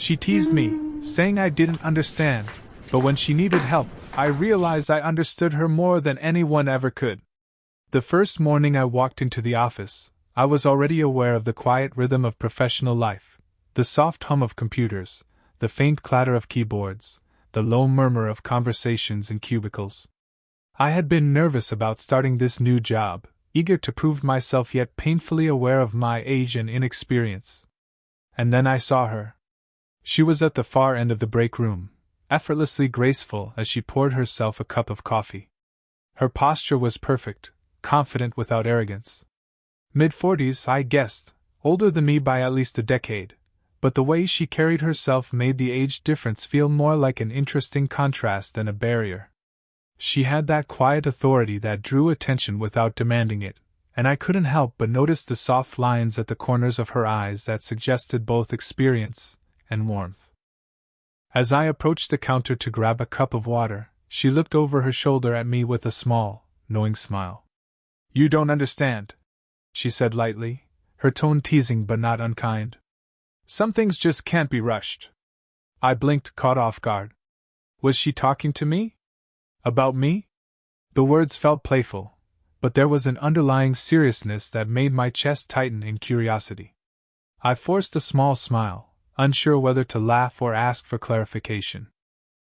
She teased me, saying I didn't understand, but when she needed help, I realized I understood her more than anyone ever could. The first morning I walked into the office, I was already aware of the quiet rhythm of professional life, the soft hum of computers, the faint clatter of keyboards, the low murmur of conversations in cubicles. I had been nervous about starting this new job, eager to prove myself yet painfully aware of my age and inexperience. And then I saw her. She was at the far end of the break room, effortlessly graceful as she poured herself a cup of coffee. Her posture was perfect, confident without arrogance. Mid-40s, I guessed, older than me by at least a decade, but the way she carried herself made the age difference feel more like an interesting contrast than a barrier. She had that quiet authority that drew attention without demanding it, and I couldn't help but notice the soft lines at the corners of her eyes that suggested both experience and warmth. As I approached the counter to grab a cup of water, she looked over her shoulder at me with a small, knowing smile. "You don't understand," she said lightly, her tone teasing but not unkind. "Some things just can't be rushed." I blinked, caught off guard. Was she talking to me? About me? The words felt playful, but there was an underlying seriousness that made my chest tighten in curiosity. I forced a small smile, unsure whether to laugh or ask for clarification.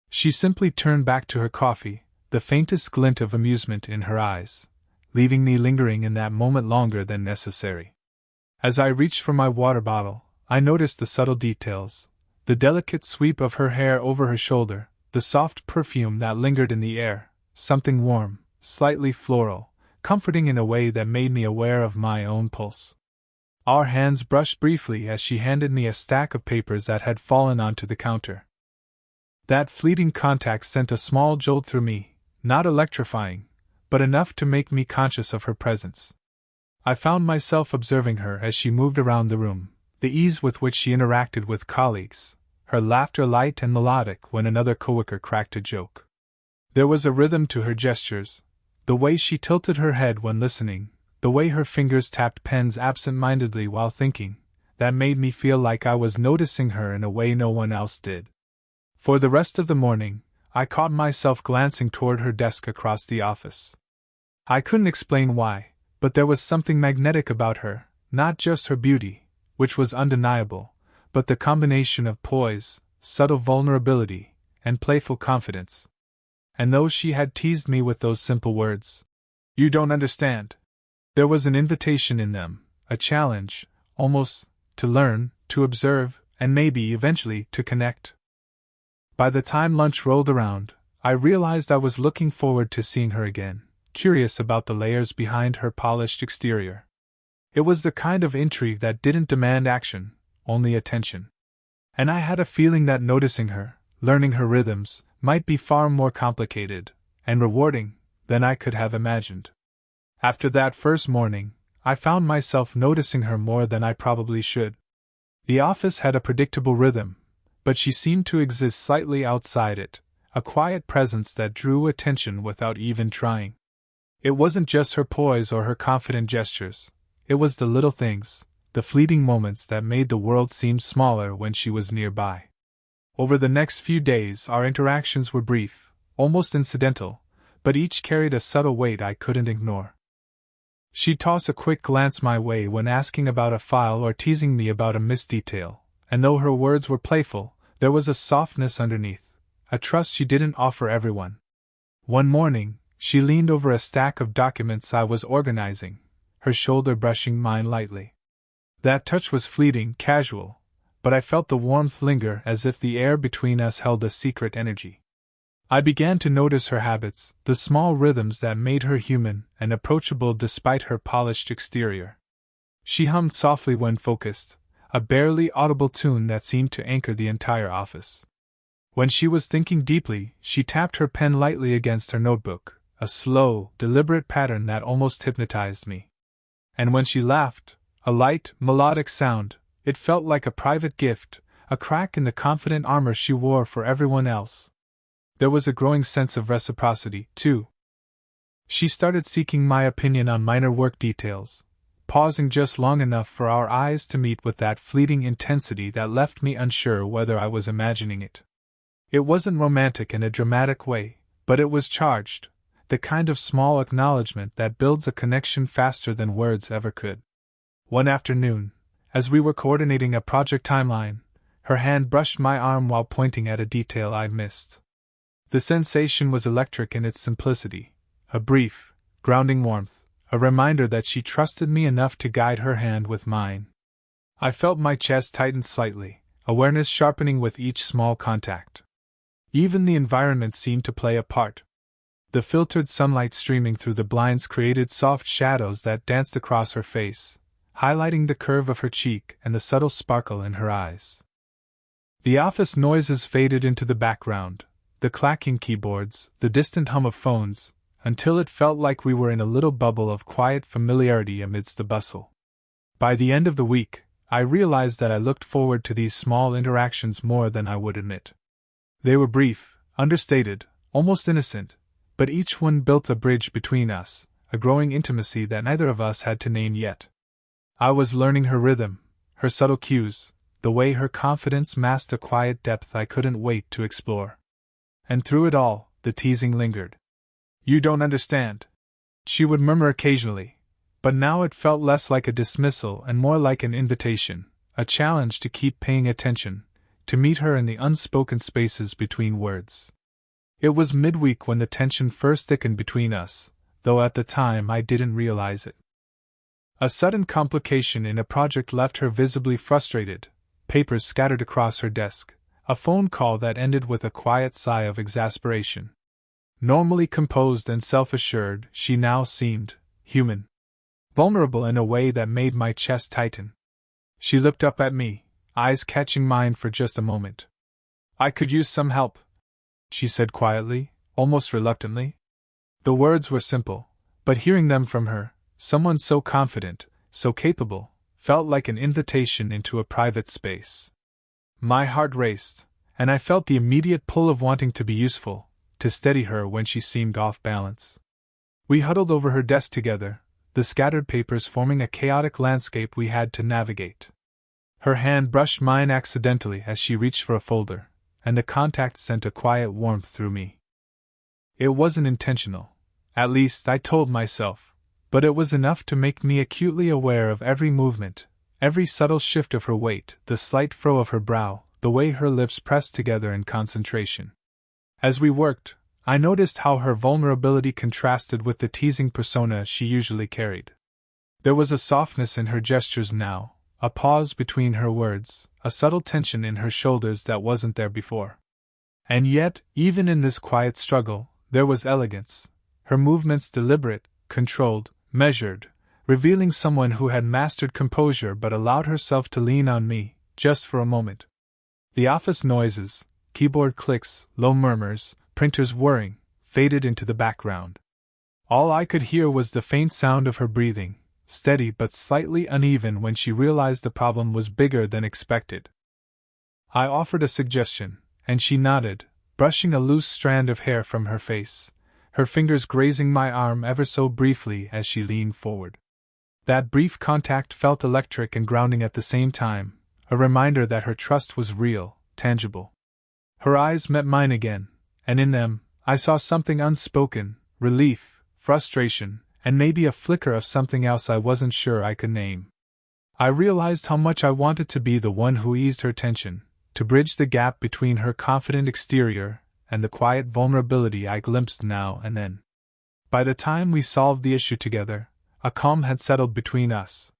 She simply turned back to her coffee, the faintest glint of amusement in her eyes, leaving me lingering in that moment longer than necessary. As I reached for my water bottle, I noticed the subtle details, the delicate sweep of her hair over her shoulder, the soft perfume that lingered in the air, something warm, slightly floral, comforting in a way that made me aware of my own pulse. Our hands brushed briefly as she handed me a stack of papers that had fallen onto the counter. That fleeting contact sent a small jolt through me, not electrifying, but enough to make me conscious of her presence. I found myself observing her as she moved around the room, the ease with which she interacted with colleagues, her laughter light and melodic when another coworker cracked a joke. There was a rhythm to her gestures, the way she tilted her head when listening, the way her fingers tapped pens absent-mindedly while thinking, that made me feel like I was noticing her in a way no one else did. For the rest of the morning, I caught myself glancing toward her desk across the office. I couldn't explain why, but there was something magnetic about her, not just her beauty, which was undeniable, but the combination of poise, subtle vulnerability, and playful confidence. And though she had teased me with those simple words, "You don't understand," there was an invitation in them, a challenge, almost, to learn, to observe, and maybe eventually to connect. By the time lunch rolled around, I realized I was looking forward to seeing her again, curious about the layers behind her polished exterior. It was the kind of intrigue that didn't demand action, only attention. And I had a feeling that noticing her, learning her rhythms, might be far more complicated and rewarding than I could have imagined. After that first morning, I found myself noticing her more than I probably should. The office had a predictable rhythm, but she seemed to exist slightly outside it, a quiet presence that drew attention without even trying. It wasn't just her poise or her confident gestures, it was the little things, the fleeting moments that made the world seem smaller when she was nearby. Over the next few days, our interactions were brief, almost incidental, but each carried a subtle weight I couldn't ignore. She'd toss a quick glance my way when asking about a file or teasing me about a missed detail, and though her words were playful, there was a softness underneath, a trust she didn't offer everyone. One morning, she leaned over a stack of documents I was organizing, her shoulder brushing mine lightly. That touch was fleeting, casual, but I felt the warmth linger as if the air between us held a secret energy. I began to notice her habits, the small rhythms that made her human and approachable despite her polished exterior. She hummed softly when focused, a barely audible tune that seemed to anchor the entire office. When she was thinking deeply, she tapped her pen lightly against her notebook, a slow, deliberate pattern that almost hypnotized me. And when she laughed, a light, melodic sound, it felt like a private gift, a crack in the confident armor she wore for everyone else. There was a growing sense of reciprocity, too. She started seeking my opinion on minor work details, pausing just long enough for our eyes to meet with that fleeting intensity that left me unsure whether I was imagining it. It wasn't romantic in a dramatic way, but it was charged, the kind of small acknowledgement that builds a connection faster than words ever could. One afternoon, as we were coordinating a project timeline, her hand brushed my arm while pointing at a detail I'd missed. The sensation was electric in its simplicity, a brief, grounding warmth, a reminder that she trusted me enough to guide her hand with mine. I felt my chest tighten slightly, awareness sharpening with each small contact. Even the environment seemed to play a part. The filtered sunlight streaming through the blinds created soft shadows that danced across her face, highlighting the curve of her cheek and the subtle sparkle in her eyes. The office noises faded into the background, the clacking keyboards, the distant hum of phones, until it felt like we were in a little bubble of quiet familiarity amidst the bustle. By the end of the week, I realized that I looked forward to these small interactions more than I would admit. They were brief, understated, almost innocent, but each one built a bridge between us, a growing intimacy that neither of us had to name yet. I was learning her rhythm, her subtle cues, the way her confidence masked a quiet depth I couldn't wait to explore. And through it all, the teasing lingered. "You don't understand," she would murmur occasionally, but now it felt less like a dismissal and more like an invitation, a challenge to keep paying attention, to meet her in the unspoken spaces between words. It was midweek when the tension first thickened between us, though at the time I didn't realize it. A sudden complication in a project left her visibly frustrated, papers scattered across her desk, a phone call that ended with a quiet sigh of exasperation. Normally composed and self-assured, she now seemed human. Vulnerable in a way that made my chest tighten. She looked up at me, eyes catching mine for just a moment. "I could use some help," she said quietly, almost reluctantly. The words were simple, but hearing them from her, someone so confident, so capable, felt like an invitation into a private space. My heart raced, and I felt the immediate pull of wanting to be useful, to steady her when she seemed off balance. We huddled over her desk together, the scattered papers forming a chaotic landscape we had to navigate. Her hand brushed mine accidentally as she reached for a folder, and the contact sent a quiet warmth through me. It wasn't intentional, at least I told myself, but it was enough to make me acutely aware of every movement, every subtle shift of her weight, the slight furrow of her brow, the way her lips pressed together in concentration. As we worked, I noticed how her vulnerability contrasted with the teasing persona she usually carried. There was a softness in her gestures now, a pause between her words, a subtle tension in her shoulders that wasn't there before. And yet, even in this quiet struggle, there was elegance, her movements deliberate, controlled, measured, revealing someone who had mastered composure but allowed herself to lean on me, just for a moment. The office noises, keyboard clicks, low murmurs, printers whirring, faded into the background. All I could hear was the faint sound of her breathing, steady but slightly uneven when she realized the problem was bigger than expected. I offered a suggestion, and she nodded, brushing a loose strand of hair from her face, her fingers grazing my arm ever so briefly as she leaned forward. That brief contact felt electric and grounding at the same time, a reminder that her trust was real, tangible. Her eyes met mine again, and in them, I saw something unspoken, relief, frustration, and maybe a flicker of something else I wasn't sure I could name. I realized how much I wanted to be the one who eased her tension, to bridge the gap between her confident exterior and the quiet vulnerability I glimpsed now and then. By the time we solved the issue together, a calm had settled between us.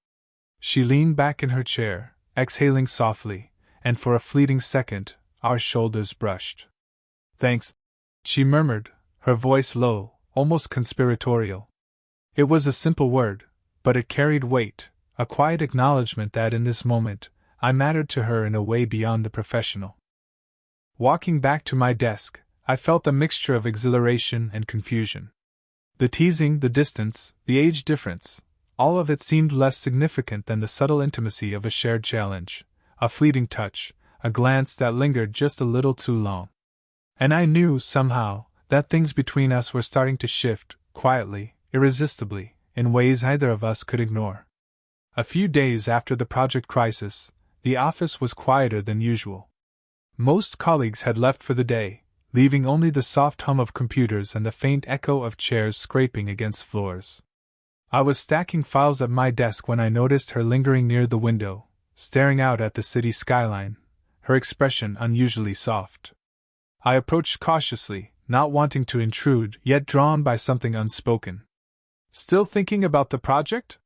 She leaned back in her chair, exhaling softly, and for a fleeting second, our shoulders brushed. "Thanks," she murmured, her voice low, almost conspiratorial. It was a simple word, but it carried weight, a quiet acknowledgement that in this moment, I mattered to her in a way beyond the professional. Walking back to my desk, I felt a mixture of exhilaration and confusion. The teasing, the distance, the age difference, all of it seemed less significant than the subtle intimacy of a shared challenge, a fleeting touch, a glance that lingered just a little too long. And I knew, somehow, that things between us were starting to shift, quietly, irresistibly, in ways neither of us could ignore. A few days after the project crisis, the office was quieter than usual. Most colleagues had left for the day, leaving only the soft hum of computers and the faint echo of chairs scraping against floors. I was stacking files at my desk when I noticed her lingering near the window, staring out at the city skyline, her expression unusually soft. I approached cautiously, not wanting to intrude, yet drawn by something unspoken. "Still thinking about the project?"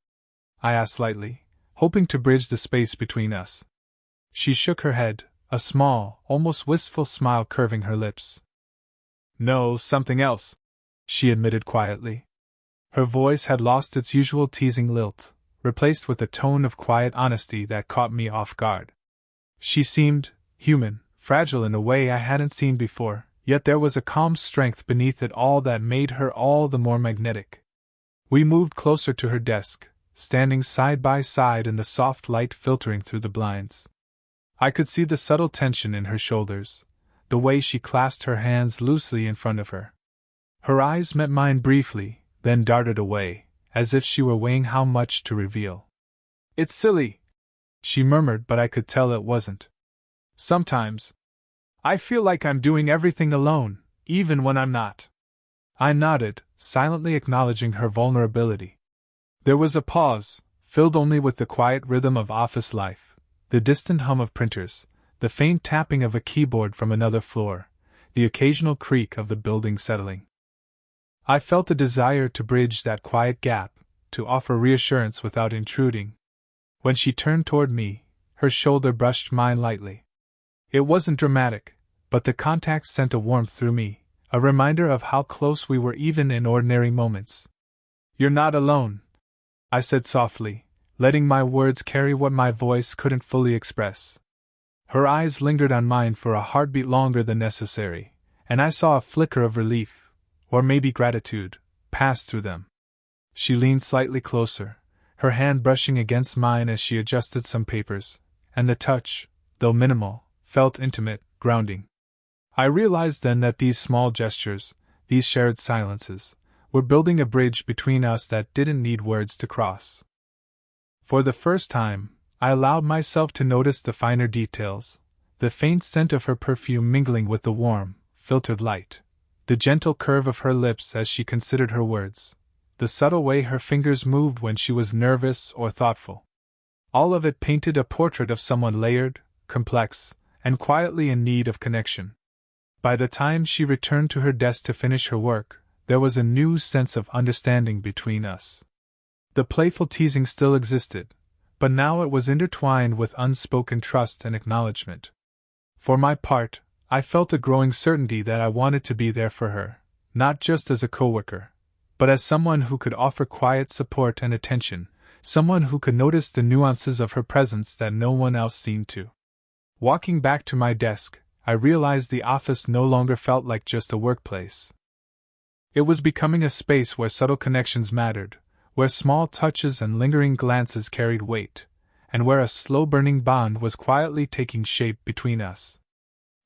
I asked lightly, hoping to bridge the space between us. She shook her head, a small, almost wistful smile curving her lips. "No, something else," she admitted quietly. Her voice had lost its usual teasing lilt, replaced with a tone of quiet honesty that caught me off guard. She seemed human, fragile in a way I hadn't seen before, yet there was a calm strength beneath it all that made her all the more magnetic. We moved closer to her desk, standing side by side in the soft light filtering through the blinds. I could see the subtle tension in her shoulders, the way she clasped her hands loosely in front of her. Her eyes met mine briefly, then darted away, as if she were weighing how much to reveal. "It's silly," she murmured, but I could tell it wasn't. "Sometimes I feel like I'm doing everything alone, even when I'm not." I nodded, silently acknowledging her vulnerability. There was a pause, filled only with the quiet rhythm of office life, the distant hum of printers, the faint tapping of a keyboard from another floor, the occasional creak of the building settling. I felt a desire to bridge that quiet gap, to offer reassurance without intruding. When she turned toward me, her shoulder brushed mine lightly. It wasn't dramatic, but the contact sent a warmth through me, a reminder of how close we were even in ordinary moments. "You're not alone," I said softly, letting my words carry what my voice couldn't fully express. Her eyes lingered on mine for a heartbeat longer than necessary, and I saw a flicker of relief, or maybe gratitude, pass through them. She leaned slightly closer, her hand brushing against mine as she adjusted some papers, and the touch, though minimal, felt intimate, grounding. I realized then that these small gestures, these shared silences, were building a bridge between us that didn't need words to cross. For the first time, I allowed myself to notice the finer details, the faint scent of her perfume mingling with the warm, filtered light, the gentle curve of her lips as she considered her words, the subtle way her fingers moved when she was nervous or thoughtful. All of it painted a portrait of someone layered, complex, and quietly in need of connection. By the time she returned to her desk to finish her work, there was a new sense of understanding between us. The playful teasing still existed, but now it was intertwined with unspoken trust and acknowledgement. For my part, I felt a growing certainty that I wanted to be there for her, not just as a coworker, but as someone who could offer quiet support and attention, someone who could notice the nuances of her presence that no one else seemed to. Walking back to my desk, I realized the office no longer felt like just a workplace. It was becoming a space where subtle connections mattered, where small touches and lingering glances carried weight, and where a slow-burning bond was quietly taking shape between us.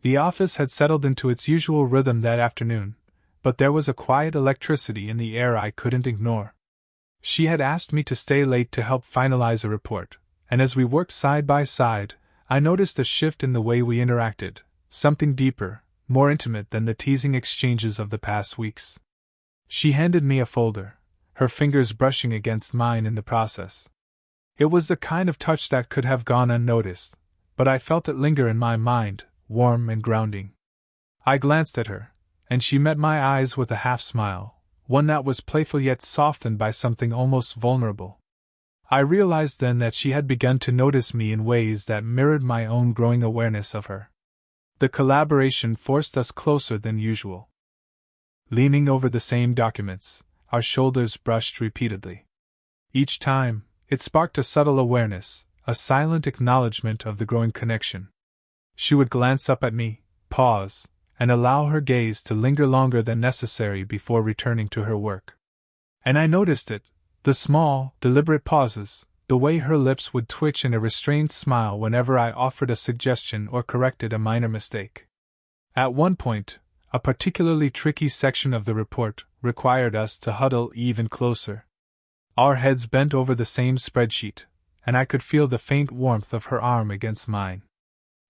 The office had settled into its usual rhythm that afternoon, but there was a quiet electricity in the air I couldn't ignore. She had asked me to stay late to help finalize a report, and as we worked side by side, I noticed a shift in the way we interacted, something deeper, more intimate than the teasing exchanges of the past weeks. She handed me a folder, her fingers brushing against mine in the process. It was the kind of touch that could have gone unnoticed, but I felt it linger in my mind, warm and grounding. I glanced at her, and she met my eyes with a half-smile, one that was playful yet softened by something almost vulnerable. I realized then that she had begun to notice me in ways that mirrored my own growing awareness of her. The collaboration forced us closer than usual. Leaning over the same documents, our shoulders brushed repeatedly. Each time, it sparked a subtle awareness, a silent acknowledgement of the growing connection. She would glance up at me, pause, and allow her gaze to linger longer than necessary before returning to her work. And I noticed it, the small, deliberate pauses, the way her lips would twitch in a restrained smile whenever I offered a suggestion or corrected a minor mistake. At one point, a particularly tricky section of the report required us to huddle even closer. Our heads bent over the same spreadsheet, and I could feel the faint warmth of her arm against mine.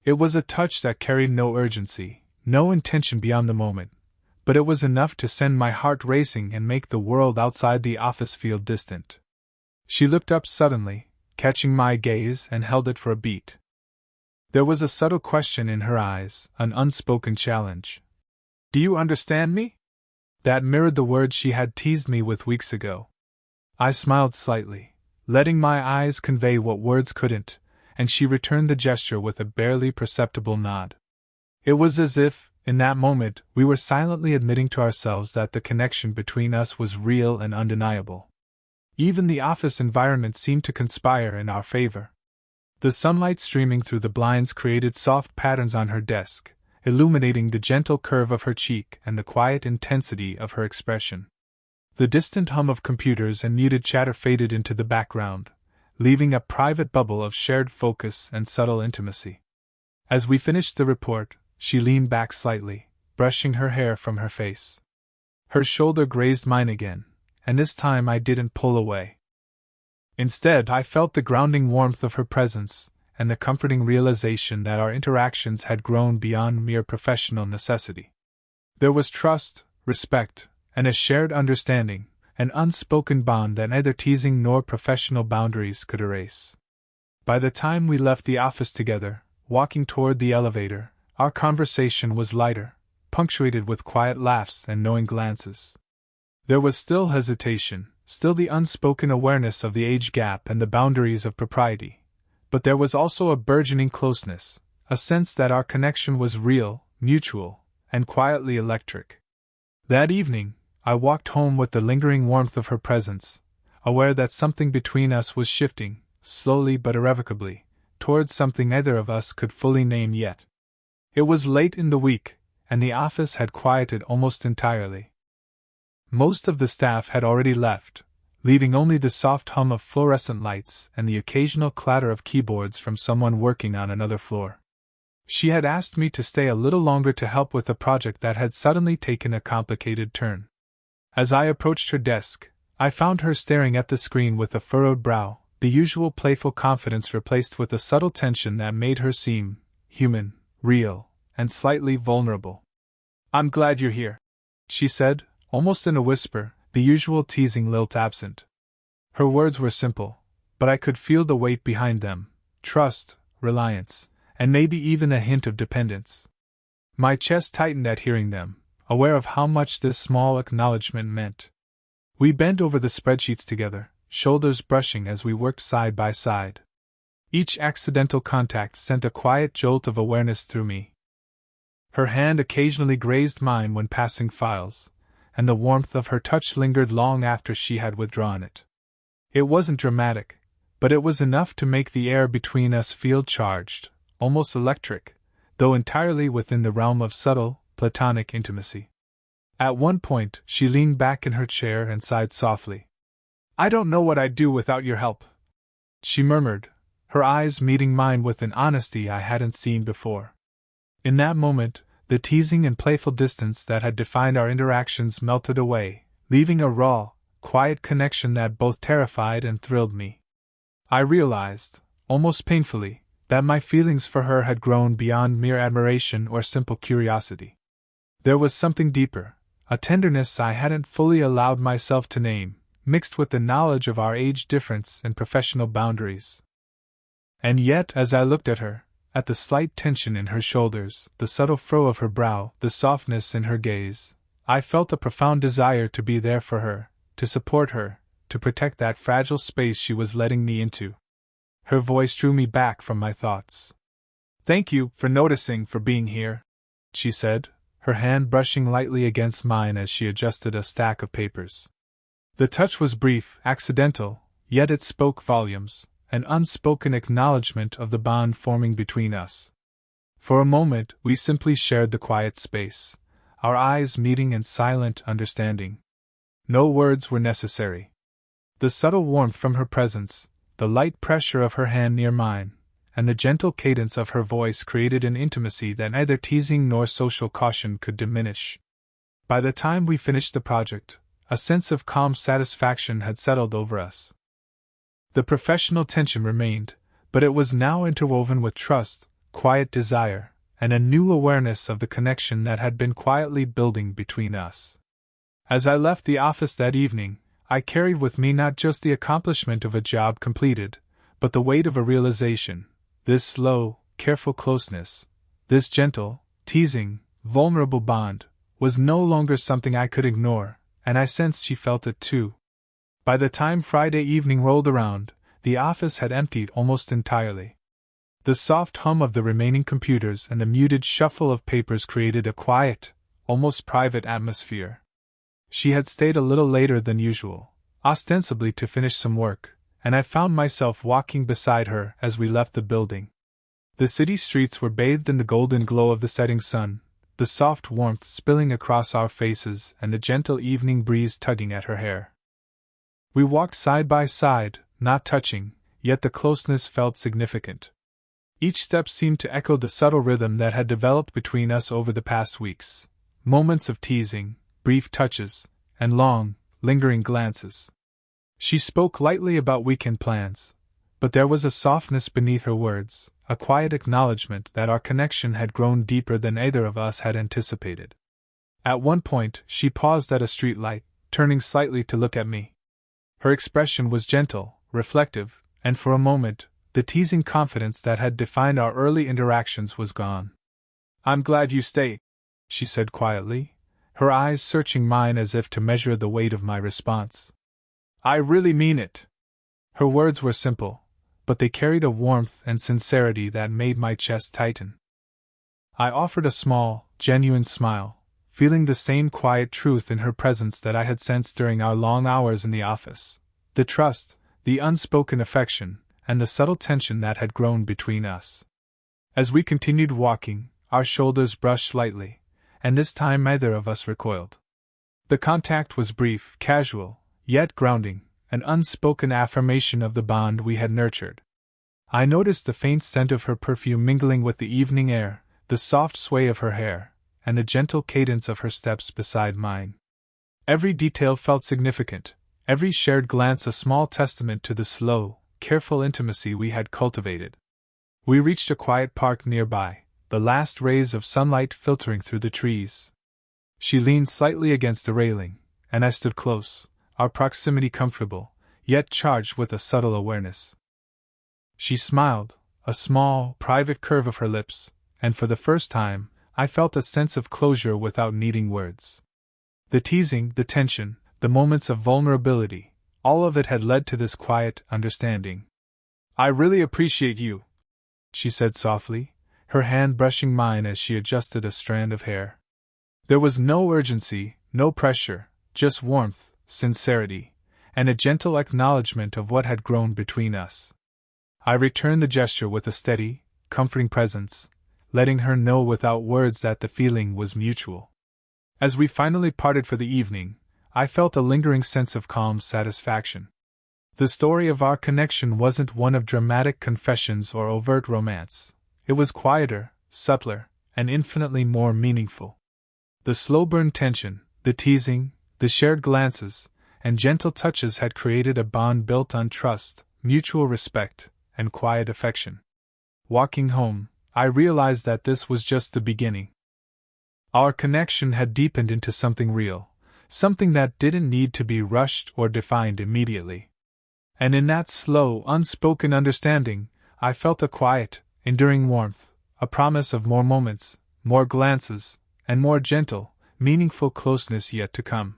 It was a touch that carried no urgency, no intention beyond the moment, but it was enough to send my heart racing and make the world outside the office feel distant. She looked up suddenly, catching my gaze, and held it for a beat. There was a subtle question in her eyes, an unspoken challenge. "Do you understand me?" That mirrored the words she had teased me with weeks ago. I smiled slightly, letting my eyes convey what words couldn't, and she returned the gesture with a barely perceptible nod. It was as if, in that moment, we were silently admitting to ourselves that the connection between us was real and undeniable. Even the office environment seemed to conspire in our favor. The sunlight streaming through the blinds created soft patterns on her desk, illuminating the gentle curve of her cheek and the quiet intensity of her expression. The distant hum of computers and muted chatter faded into the background, leaving a private bubble of shared focus and subtle intimacy. As we finished the report, she leaned back slightly, brushing her hair from her face. Her shoulder grazed mine again, and this time I didn't pull away. Instead, I felt the grounding warmth of her presence, and the comforting realization that our interactions had grown beyond mere professional necessity. There was trust, respect, and a shared understanding, an unspoken bond that neither teasing nor professional boundaries could erase. By the time we left the office together, walking toward the elevator, our conversation was lighter, punctuated with quiet laughs and knowing glances. There was still hesitation, still the unspoken awareness of the age gap and the boundaries of propriety, but there was also a burgeoning closeness, a sense that our connection was real, mutual, and quietly electric. That evening, I walked home with the lingering warmth of her presence, aware that something between us was shifting, slowly but irrevocably, towards something neither of us could fully name yet. It was late in the week, and the office had quieted almost entirely. Most of the staff had already left, leaving only the soft hum of fluorescent lights and the occasional clatter of keyboards from someone working on another floor. She had asked me to stay a little longer to help with a project that had suddenly taken a complicated turn. As I approached her desk, I found her staring at the screen with a furrowed brow, the usual playful confidence replaced with a subtle tension that made her seem human, real, and slightly vulnerable. "I'm glad you're here," she said, almost in a whisper, the usual teasing lilt absent. Her words were simple, but I could feel the weight behind them: trust, reliance, and maybe even a hint of dependence. My chest tightened at hearing them, aware of how much this small acknowledgement meant. We bent over the spreadsheets together, shoulders brushing as we worked side by side. Each accidental contact sent a quiet jolt of awareness through me. Her hand occasionally grazed mine when passing files, and the warmth of her touch lingered long after she had withdrawn it. It wasn't dramatic, but it was enough to make the air between us feel charged, almost electric, though entirely within the realm of subtle, platonic intimacy. At one point, she leaned back in her chair and sighed softly. "I don't know what I'd do without your help," she murmured, her eyes meeting mine with an honesty I hadn't seen before. In that moment, the teasing and playful distance that had defined our interactions melted away, leaving a raw, quiet connection that both terrified and thrilled me. I realized, almost painfully, that my feelings for her had grown beyond mere admiration or simple curiosity. There was something deeper, a tenderness I hadn't fully allowed myself to name, mixed with the knowledge of our age difference and professional boundaries. And yet, as I looked at her, at the slight tension in her shoulders, the subtle furrow of her brow, the softness in her gaze, I felt a profound desire to be there for her, to support her, to protect that fragile space she was letting me into. Her voice drew me back from my thoughts. "Thank you for noticing, for being here," she said, her hand brushing lightly against mine as she adjusted a stack of papers. The touch was brief, accidental, yet it spoke volumes, an unspoken acknowledgement of the bond forming between us. For a moment, we simply shared the quiet space, our eyes meeting in silent understanding. No words were necessary. The subtle warmth from her presence, the light pressure of her hand near mine, and the gentle cadence of her voice created an intimacy that neither teasing nor social caution could diminish. By the time we finished the project, a sense of calm satisfaction had settled over us. The professional tension remained, but it was now interwoven with trust, quiet desire, and a new awareness of the connection that had been quietly building between us. As I left the office that evening, I carried with me not just the accomplishment of a job completed, but the weight of a realization. This slow, careful closeness, this gentle, teasing, vulnerable bond, was no longer something I could ignore, and I sensed she felt it too. By the time Friday evening rolled around, the office had emptied almost entirely. The soft hum of the remaining computers and the muted shuffle of papers created a quiet, almost private atmosphere. She had stayed a little later than usual, ostensibly to finish some work, and I found myself walking beside her as we left the building. The city streets were bathed in the golden glow of the setting sun, the soft warmth spilling across our faces and the gentle evening breeze tugging at her hair. We walked side by side, not touching, yet the closeness felt significant. Each step seemed to echo the subtle rhythm that had developed between us over the past weeks. Moments of teasing, brief touches, and long, lingering glances. She spoke lightly about weekend plans, but there was a softness beneath her words, a quiet acknowledgement that our connection had grown deeper than either of us had anticipated. At one point, she paused at a street light, turning slightly to look at me. Her expression was gentle, reflective, and for a moment, the teasing confidence that had defined our early interactions was gone. "I'm glad you stayed," she said quietly, her eyes searching mine as if to measure the weight of my response. "I really mean it." Her words were simple, but they carried a warmth and sincerity that made my chest tighten. I offered a small, genuine smile, feeling the same quiet truth in her presence that I had sensed during our long hours in the office. The trust, the unspoken affection, and the subtle tension that had grown between us. As we continued walking, our shoulders brushed lightly, and this time neither of us recoiled. The contact was brief, casual, yet grounding, an unspoken affirmation of the bond we had nurtured. I noticed the faint scent of her perfume mingling with the evening air, the soft sway of her hair, and the gentle cadence of her steps beside mine. Every detail felt significant, every shared glance a small testament to the slow, careful intimacy we had cultivated. We reached a quiet park nearby, the last rays of sunlight filtering through the trees. She leaned slightly against the railing, and I stood close, our proximity comfortable, yet charged with a subtle awareness. She smiled, a small, private curve of her lips, and for the first time, I felt a sense of closure without needing words. The teasing, the tension, the moments of vulnerability, all of it had led to this quiet understanding. "I really appreciate you," she said softly, her hand brushing mine as she adjusted a strand of hair. There was no urgency, no pressure, just warmth, sincerity, and a gentle acknowledgement of what had grown between us. I returned the gesture with a steady, comforting presence, letting her know without words that the feeling was mutual. As we finally parted for the evening, I felt a lingering sense of calm satisfaction. The story of our connection wasn't one of dramatic confessions or overt romance. It was quieter, subtler, and infinitely more meaningful. The slow-burn tension, the teasing, the shared glances, and gentle touches had created a bond built on trust, mutual respect, and quiet affection. Walking home, I realized that this was just the beginning. Our connection had deepened into something real, something that didn't need to be rushed or defined immediately. And in that slow, unspoken understanding, I felt a quiet, enduring warmth, a promise of more moments, more glances, and more gentle, meaningful closeness yet to come.